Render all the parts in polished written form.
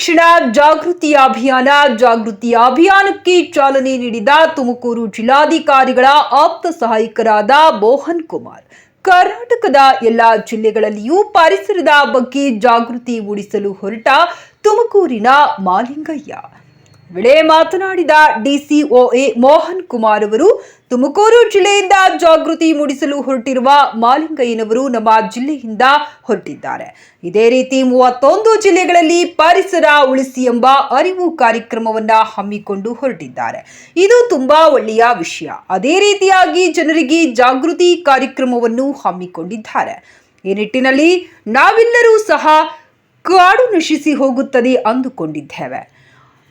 ಶಿಕ್ಷಣ ಜಾಗೃತಿ ಅಭಿಯಾನಕ್ಕೆ ಚಾಲನೆ ನೀಡಿದ ತುಮಕೂರು ಜಿಲ್ಲಾಧಿಕಾರಿಗಳ ಆಪ್ತ ಸಹಾಯಕರಾದ ಮೋಹನ್ ಕುಮಾರ್ ಕರ್ನಾಟಕದ ಎಲ್ಲಾ ಜಿಲ್ಲೆಗಳಲ್ಲಿಯೂ ಪರಿಸರದ ಬಗ್ಗೆ ಜಾಗೃತಿ ಮೂಡಿಸಲು ಹೊರಟ ತುಮಕೂರಿನ ಮಾಲಿಂಗಯ್ಯ ವೇಳೆ ಮಾತನಾಡಿದ ಡಿಸಿಒಎ ಮೋಹನ್ ಕುಮಾರ್ ಅವರು ತುಮಕೂರು ಜಿಲ್ಲೆಯಿಂದ ಜಾಗೃತಿ ಮೂಡಿಸಲು ಹೊರಟಿರುವ ಮಾಲಿಂಗಯ್ಯನವರು ನಮ್ಮ ಜಿಲ್ಲೆಯಿಂದ ಹೊರಟಿದ್ದಾರೆ. ಇದೇ ರೀತಿ 31 ಜಿಲ್ಲೆಗಳಲ್ಲಿ ಪರಿಸರ ಉಳಿಸಿ ಎಂಬ ಅರಿವು ಕಾರ್ಯಕ್ರಮವನ್ನ ಹಮ್ಮಿಕೊಂಡು ಹೊರಟಿದ್ದಾರೆ. ಇದು ತುಂಬಾ ಒಳ್ಳೆಯ ವಿಷಯ. ಅದೇ ರೀತಿಯಾಗಿ ಜನರಿಗೆ ಜಾಗೃತಿ ಕಾರ್ಯಕ್ರಮವನ್ನು ಹಮ್ಮಿಕೊಂಡಿದ್ದಾರೆ. ಈ ನಿಟ್ಟಿನಲ್ಲಿ ನಾವೆಲ್ಲರೂ ಸಹ ಕಾಡು ನಶಿಸಿ ಹೋಗುತ್ತದೆ ಅಂದುಕೊಂಡಿದ್ದೇವೆ.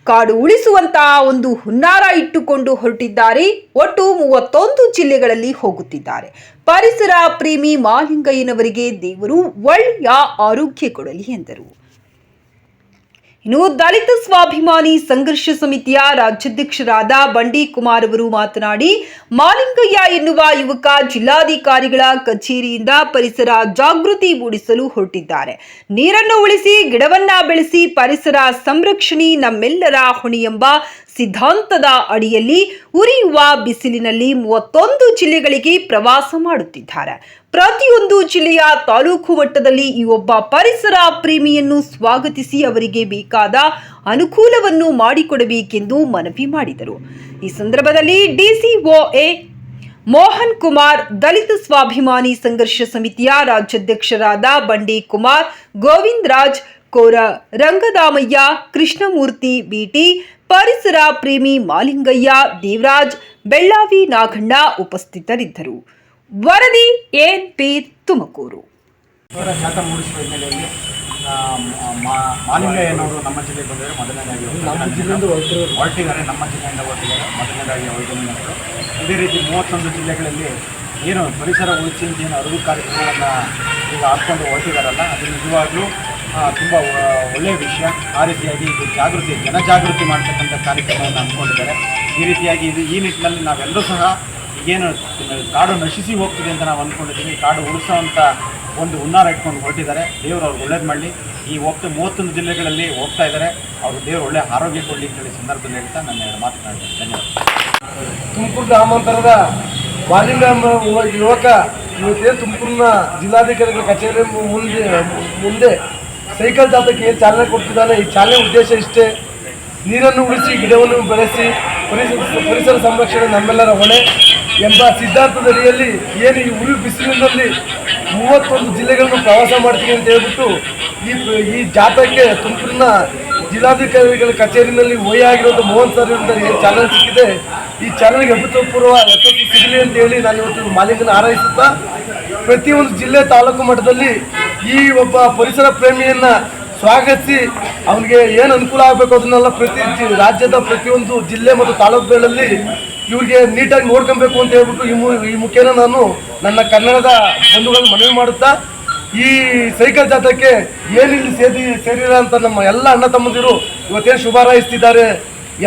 ಕಾಡು ಉಳಿಸುವಂತಹ ಒಂದು ಹುನ್ನಾರ ಇಟ್ಟುಕೊಂಡು ಹೊರಟಿದ್ದಾರೆ. ಒಟ್ಟು 31 ಜಿಲ್ಲೆಗಳಲ್ಲಿ ಹೋಗುತ್ತಿದ್ದಾರೆ. ಪರಿಸರ ಪ್ರೇಮಿ ಮಾಲಿಂಗಯ್ಯನವರಿಗೆ ದೇವರು ಒಳ್ಳೆಯ ಆರೋಗ್ಯ ಕೊಡಲಿ ಎಂದರು. ಇನ್ನು ದಲಿತ ಸ್ವಾಭಿಮಾನಿ ಸಂಘರ್ಷ ಸಮಿತಿಯ ರಾಜ್ಯಾಧ್ಯಕ್ಷರಾದ ಬಂಡಿ ಕುಮಾರ್ ಅವರು ಮಾತನಾಡಿ, ಮಾಲಿಂಗಯ್ಯ ಎನ್ನುವ ಯುವಕ ಜಿಲ್ಲಾಧಿಕಾರಿಗಳ ಕಚೇರಿಯಿಂದ ಪರಿಸರ ಜಾಗೃತಿ ಮೂಡಿಸಲು ಹೊರಟಿದ್ದಾರೆ. ನೀರನ್ನು ಉಳಿಸಿ, ಗಿಡವನ್ನ ಬೆಳೆಸಿ, ಪರಿಸರ ಸಂರಕ್ಷಣೆ ನಮ್ಮೆಲ್ಲರ ಹೊಣೆ ಎಂಬ ಸಿದ್ಧಾಂತದ ಅಡಿಯಲ್ಲಿ ಉರಿಯುವ ಬಿಸಿಲಿನಲ್ಲಿ 31 ಜಿಲ್ಲೆಗಳಿಗೆ ಪ್ರವಾಸ ಮಾಡುತ್ತಿದ್ದಾರೆ. ಪ್ರತಿಯೊಂದು ಜಿಲ್ಲೆಯ ತಾಲೂಕು ಮಟ್ಟದಲ್ಲಿ ಈ ಒಬ್ಬ ಪರಿಸರ ಪ್ರೇಮಿಯನ್ನು ಸ್ವಾಗತಿಸಿ ಅವರಿಗೆ ಬೇಕಾದ ಅನುಕೂಲವನ್ನು ಮಾಡಿಕೊಡಬೇಕೆಂದು ಮನವಿ ಮಾಡಿದರು. ಈ ಸಂದರ್ಭದಲ್ಲಿ ಡಿಸಿಒಎ ಮೋಹನ್ ಕುಮಾರ್, ದಲಿತ ಸ್ವಾಭಿಮಾನಿ ಸಂಘರ್ಷ ಸಮಿತಿಯ ರಾಜ್ಯಾಧ್ಯಕ್ಷರಾದ ಬಂಡಿ ಕುಮಾರ್, ಗೋವಿಂದ ರಾಜ್ ಕೋರ, ರಂಗದಾಮಯ್ಯ, ಕೃಷ್ಣಮೂರ್ತಿ ಬಿಟಿ, ಪರಿಸರ ಪ್ರೇಮಿ ಮಾಲಿಂಗಯ್ಯ, ದೇವರಾಜ್, ಬೆಳ್ಳಾವಿ ನಾಗಣ್ಣ ಉಪಸ್ಥಿತರಿದ್ದರು. ವರದಿ ಎನ್ಪಿ ತುಮಕೂರು. ಮಾಲಿಂಗಯ್ಯನವರು ನಮ್ಮ ಜಿಲ್ಲೆಗೆ ಬಂದರೆ ಮೊದಲನೇದಾಗಿ ಹೊರಟಿದ್ದಾರೆ. ನಮ್ಮ ಜಿಲ್ಲೆಯಿಂದ ಹೊರಟಿದ್ದಾರೆ ಮೊದಲನೇದಾಗಿ ಅವರಿಗೆ. ಇದೇ ರೀತಿ 31 ಜಿಲ್ಲೆಗಳಲ್ಲಿ ಏನು ಪರಿಸರ ಉಳಿಸಿ ಏನು ಅರಿವು ಕಾರ್ಯಕ್ರಮವನ್ನು ಈಗ ಹಾಕ್ಕೊಂಡು ಹೊರಟಿದ್ದಾರಲ್ಲ, ಅದು ನಿಜವಾಗ್ಲೂ ತುಂಬ ಒಳ್ಳೆಯ ವಿಷಯ. ಆ ರೀತಿಯಾಗಿ ಇದು ಜನಜಾಗೃತಿ ಮಾಡ್ತಕ್ಕಂಥ ಕಾರ್ಯಕ್ರಮವನ್ನು ಅಂದ್ಕೊಂಡಿದ್ದಾರೆ. ಈ ರೀತಿಯಾಗಿ ಈ ನಿಟ್ಟಿನಲ್ಲಿ ನಾವೆಲ್ಲರೂ ಸಹ ಈಗೇನು ಕಾಡು ನಶಿಸಿ ಹೋಗ್ತಿದೆ ಅಂತ ನಾವು ಅಂದ್ಕೊಂಡಿದ್ದೀವಿ. ಕಾಡು ಉಳಿಸೋವಂಥ ಒಂದು ಹುನ್ನಾರ ಇಟ್ಕೊಂಡು ಹೊರಟಿದ್ದಾರೆ. ದೇವರು ಅವ್ರಿಗೆ ಒಳ್ಳೇದು ಮಾಡಲಿ. ಈ 31 ಜಿಲ್ಲೆಗಳಲ್ಲಿ ಹೋಗ್ತಾ ಇದ್ದಾರೆ. ಅವರು ದೇವರು ಒಳ್ಳೆಯ ಆರೋಗ್ಯ ಕೊಡಲಿ ಅಂತೇಳಿ ಸಂದರ್ಭದಲ್ಲಿ ಹೇಳ್ತಾ ನನ್ನ ಮಾತನಾಡ್ತೀನಿ. ಧನ್ಯವಾದ. ತುಮಕೂರು ಗ್ರಾಮಾಂತರದ ಮಾಲಿಂಗ ಯುವಕ ಇವತ್ತೇನು ತುಮಕೂರಿನ ಜಿಲ್ಲಾಧಿಕಾರಿಗಳ ಕಚೇರಿ ಮುಂದೆ ಸೈಕಲ್ ಜಾಥಾಕ್ಕೆ ಚಾಲನೆ ಕೊಡ್ತಿದ್ದಾನೆ. ಈ ಚಾಲನೆ ಉದ್ದೇಶ ಇಷ್ಟೇ: ನೀರನ್ನು ಉಳಿಸಿ, ಗಿಡವನ್ನು ಬೆಳೆಸಿ, ಪರಿಸರ ಸಂರಕ್ಷಣೆ ನಮ್ಮೆಲ್ಲರ ಹೊಣೆ ಎಂಬ ಸಿದ್ಧಾಂತದಡಿಯಲ್ಲಿ ಏನು ಈ ಉರಿ ಬಿಸಿಲಿನಲ್ಲಿ 31 ಜಿಲ್ಲೆಗಳನ್ನು ಪ್ರವಾಸ ಮಾಡ್ತೀನಿ ಅಂತ ಹೇಳ್ಬಿಟ್ಟು ಈ ಜಾಥಾಕ್ಕೆ ತುಮಕೂರಿನ ಜಿಲ್ಲಾಧಿಕಾರಿಗಳ ಕಚೇರಿನಲ್ಲಿ ಆಗಿರುವಂಥ ಮೋಹನ್ ಸರ್ ಅಂತ ಏನು ಚಾಲನೆ ಸಿಕ್ಕಿದೆ, ಈ ಚಾಲನೆಗೆ ಅಭೂತಪೂರ್ವ ಯಶಸ್ಸು ಸಿಗಲಿ ಅಂತ ಹೇಳಿ ನಾನು ಇವತ್ತು ಮಾಲಿಂಗನ ಹಾರೈಸುತ್ತಾ, ಪ್ರತಿಯೊಂದು ಜಿಲ್ಲೆ ತಾಲೂಕು ಮಟ್ಟದಲ್ಲಿ ಈ ಒಬ್ಬ ಪರಿಸರ ಪ್ರೇಮಿಯನ್ನು ಸ್ವಾಗತಿಸಿ ಅವನಿಗೆ ಏನು ಅನುಕೂಲ ಆಗಬೇಕು ಅದನ್ನೆಲ್ಲ ರಾಜ್ಯದ ಪ್ರತಿಯೊಂದು ಜಿಲ್ಲೆ ಮತ್ತು ತಾಲೂಕುಗಳಲ್ಲಿ ಇವ್ರಿಗೆ ನೀಟಾಗಿ ನೋಡ್ಕೊಬೇಕು ಅಂತ ಹೇಳ್ಬಿಟ್ಟು ಈ ಮುಖೇನ ನಾನು ನನ್ನ ಕನ್ನಡದ ಬಂಧುಗಳನ್ನು ಮನವಿ ಮಾಡುತ್ತಾ, ಈ ಸೈಕಲ್ ಜಾಥಾಕ್ಕೆ ಏನಿಲ್ಲಿ ಸೇರಿಲ್ಲ ಅಂತ ನಮ್ಮ ಎಲ್ಲ ಅಣ್ಣ ತಮ್ಮಂದಿರು ಇವತ್ತೇನು ಶುಭ ಹಾರೈಸ್ತಿದ್ದಾರೆ.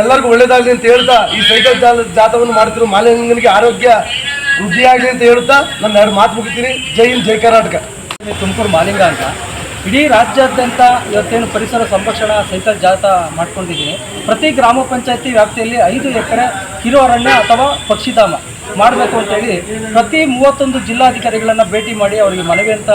ಎಲ್ಲರಿಗೂ ಒಳ್ಳೇದಾಗಲಿ ಅಂತ ಹೇಳ್ತಾ ಈ ಸೈಕಲ್ ಜಾಥಾವನ್ನು ಮಾಡ್ತಿರೋ ಮಾಲಿಂಗನಿಗೆ ಆರೋಗ್ಯ ವೃದ್ಧಿಯಾಗಲಿ ಅಂತ ಹೇಳ್ತಾ ನನ್ನ 2 ಮಾತು ಮುಗಿತೀನಿ. ಜೈ ಹಿಂದ್, ಜೈ ಕರ್ನಾಟಕ. ತುಮಕೂರು ಮಾಲಿಂಗ ಅಂತ ಇಡೀ ರಾಜ್ಯಾದ್ಯಂತ ಇವತ್ತೇನು ಪರಿಸರ ಸಂರಕ್ಷಣಾ ಸೈಕಲ್ ಜಾಥಾ ಮಾಡ್ಕೊಂಡಿದ್ದೀನಿ. ಪ್ರತಿ ಗ್ರಾಮ ಪಂಚಾಯತಿ ವ್ಯಾಪ್ತಿಯಲ್ಲಿ 5 ಎಕರೆ ಕಿರು ಅರಣ್ಯ ಅಥವಾ ಪಕ್ಷಿಧಾಮ ಮಾಡಬೇಕು ಅಂತೇಳಿ ಪ್ರತಿ 31 ಜಿಲ್ಲಾಧಿಕಾರಿಗಳನ್ನು ಭೇಟಿ ಮಾಡಿ ಅವರಿಗೆ ಮನವಿ ಅಂತ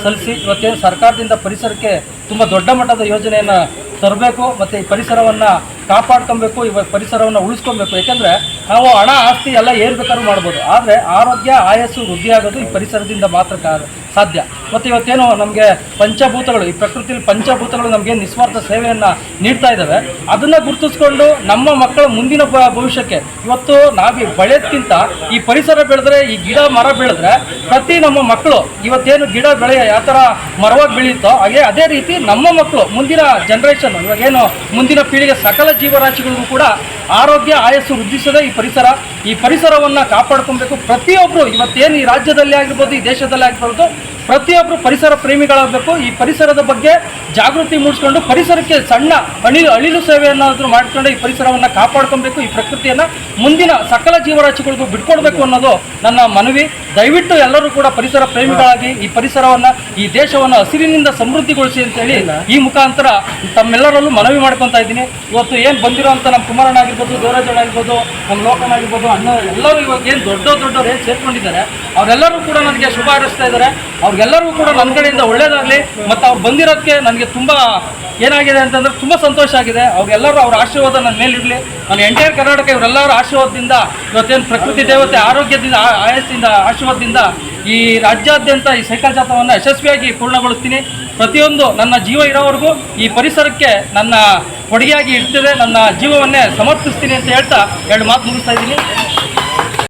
ಸಲ್ಲಿಸಿ ಇವತ್ತೇನು ಸರ್ಕಾರದಿಂದ ಪರಿಸರಕ್ಕೆ ತುಂಬ ದೊಡ್ಡ ಮಟ್ಟದ ಯೋಜನೆಯನ್ನು ತರಬೇಕು ಮತ್ತು ಈ ಪರಿಸರವನ್ನು ಕಾಪಾಡ್ಕೊಬೇಕು, ಇವಾಗ ಪರಿಸರವನ್ನು ಉಳಿಸ್ಕೊಬೇಕು. ಯಾಕೆಂದರೆ ನಾವು ಹಣ ಆಸ್ತಿ ಎಲ್ಲ ಏರ್ಬೇಕಾದ್ರೂ ಮಾಡ್ಬೋದು, ಆದರೆ ಆರೋಗ್ಯ ಆಯಸ್ಸು ವೃದ್ಧಿಯಾಗೋದು ಈ ಪರಿಸರದಿಂದ ಮಾತ್ರ ಸಾಧ್ಯ. ಮತ್ತು ಇವತ್ತೇನು ನಮಗೆ ಪಂಚಭೂತಗಳು, ಈ ಪ್ರಕೃತಿಯಲ್ಲಿ ಪಂಚಭೂತಗಳು ನಮಗೆ ನಿಸ್ವಾರ್ಥ ಸೇವೆಯನ್ನು ನೀಡ್ತಾ ಇದ್ದಾವೆ. ಅದನ್ನು ಗುರುತಿಸ್ಕೊಂಡು ನಮ್ಮ ಮಕ್ಕಳ ಮುಂದಿನ ಭವಿಷ್ಯಕ್ಕೆ ಇವತ್ತು ನಾವು ಬೆಳೆಯೋದಕ್ಕಿಂತ ಈ ಪರಿಸರ ಬೆಳೆದ್ರೆ, ಈ ಗಿಡ ಮರ ಬೆಳೆದ್ರೆ ಪ್ರತಿ ನಮ್ಮ ಮಕ್ಕಳು ಇವತ್ತೇನು ಗಿಡ ಬೆಳೆ ಯಾವ ಥರ ಮರವಾಗಿ ಬೆಳೆಯುತ್ತೋ ಹಾಗೆ ಅದೇ ರೀತಿ ನಮ್ಮ ಮಕ್ಕಳು ಮುಂದಿನ ಜನ್ರೇಷನ್, ಇವಾಗೇನು ಮುಂದಿನ ಪೀಳಿಗೆ ಸಕಲ ಜೀವರಾಶಿಗಳಿಗೂ ಕೂಡ ಆರೋಗ್ಯ ಆಯಸ್ಸು ವೃದ್ಧಿಸದೆ ಈ ಪರಿಸರವನ್ನು ಕಾಪಾಡ್ಕೊಬೇಕು. ಪ್ರತಿಯೊಬ್ಬರು ಇವತ್ತೇನು ಈ ರಾಜ್ಯದಲ್ಲಿ ಆಗಿರ್ಬೋದು, ಈ ದೇಶದಲ್ಲಿ ಆಗಿರ್ಬೋದು, ಪ್ರತಿಯೊಬ್ಬರು ಪರಿಸರ ಪ್ರೇಮಿಗಳಾಗಬೇಕು. ಈ ಪರಿಸರದ ಬಗ್ಗೆ ಜಾಗೃತಿ ಮೂಡಿಸ್ಕೊಂಡು ಪರಿಸರಕ್ಕೆ ಸಣ್ಣ ಅಳಿಲು ಸೇವೆಯನ್ನಾದರೂ ಮಾಡಿಕೊಂಡು ಈ ಪರಿಸರವನ್ನು ಕಾಪಾಡ್ಕೊಬೇಕು. ಈ ಪ್ರಕೃತಿಯನ್ನು ಮುಂದಿನ ಸಕಲ ಜೀವರಾಶಿಗಳಿಗೂ ಬಿಟ್ಕೊಡ್ಬೇಕು ಅನ್ನೋದು ನನ್ನ ಮನವಿ. ದಯವಿಟ್ಟು ಎಲ್ಲರೂ ಕೂಡ ಪರಿಸರ ಪ್ರೇಮಿಗಳಾಗಿ ಈ ಪರಿಸರವನ್ನು, ಈ ದೇಶವನ್ನು ಹಸಿರಿನಿಂದ ಸಮೃದ್ಧಿಗೊಳಿಸಿ ಅಂತೇಳಿ ಈ ಮುಖಾಂತರ ತಮ್ಮೆಲ್ಲರಲ್ಲೂ ಮನವಿ ಮಾಡ್ಕೊತಾ ಇದ್ದೀನಿ. ಇವತ್ತು ಏನು ಬಂದಿರೋಂಥ ನಮ್ಮ ಕುಮಾರಣ್ಣ ಆಗಿರ್ಬೋದು, ದೇವರಾಜಣ್ಣ ಆಗಿರ್ಬೋದು, ನಮ್ಮ ಲೋಕನ್ ಆಗಿರ್ಬೋದು, ಅಣ್ಣ ಎಲ್ಲರೂ ಇವಾಗ ಏನು ದೊಡ್ಡವರು ಏನು ಸೇರ್ಕೊಂಡಿದ್ದಾರೆ ಅವರೆಲ್ಲರೂ ಕೂಡ ನನಗೆ ಶುಭ ಹಾರೈಸ್ತಾ ಇದ್ದಾರೆ. ಅವ್ರಿಗೆಲ್ಲರಿಗೂ ಕೂಡ ನನ್ನ ಕಡೆಯಿಂದ ಒಳ್ಳೇದಾಗಲಿ. ಮತ್ತು ಅವ್ರು ಬಂದಿರೋದಕ್ಕೆ ನನಗೆ ತುಂಬ ಏನಾಗಿದೆ ಅಂತಂದರೆ ತುಂಬ ಸಂತೋಷ ಆಗಿದೆ. ಅವ್ರೆಲ್ಲರೂ ಅವ್ರ ಆಶೀರ್ವಾದ ನನ್ನ ಮೇಲಿರಲಿ. ನಾನು ಎಂಟೈರ್ ಕರ್ನಾಟಕ ಇವರೆಲ್ಲರ ಆಶೀರ್ವಾದದಿಂದ, ಇವತ್ತೇನು ಪ್ರಕೃತಿ ದೇವತೆ ಆರೋಗ್ಯದಿಂದ, ಆಯಸ್ಸಿಂದ, ಆಶೀರ್ವಾದದಿಂದ ಈ ರಾಜ್ಯಾದ್ಯಂತ ಈ ಸೈಕಲ್ ಜಾಥಾವನ್ನು ಯಶಸ್ವಿಯಾಗಿ ಪೂರ್ಣಗೊಳಿಸ್ತೀನಿ. ಪ್ರತಿಯೊಂದು ನನ್ನ ಜೀವ ಇರೋವರೆಗೂ ಈ ಪರಿಸರಕ್ಕೆ ನನ್ನ ಕೊಡುಗೆಯಾಗಿ ಇರ್ತದೆ, ನನ್ನ ಜೀವವನ್ನೇ ಸಮರ್ಪಿಸ್ತೀನಿ ಅಂತ ಹೇಳ್ತಾ 2 ಮಾತು ಮುಗಿಸ್ತಾ ಇದ್ದೀನಿ.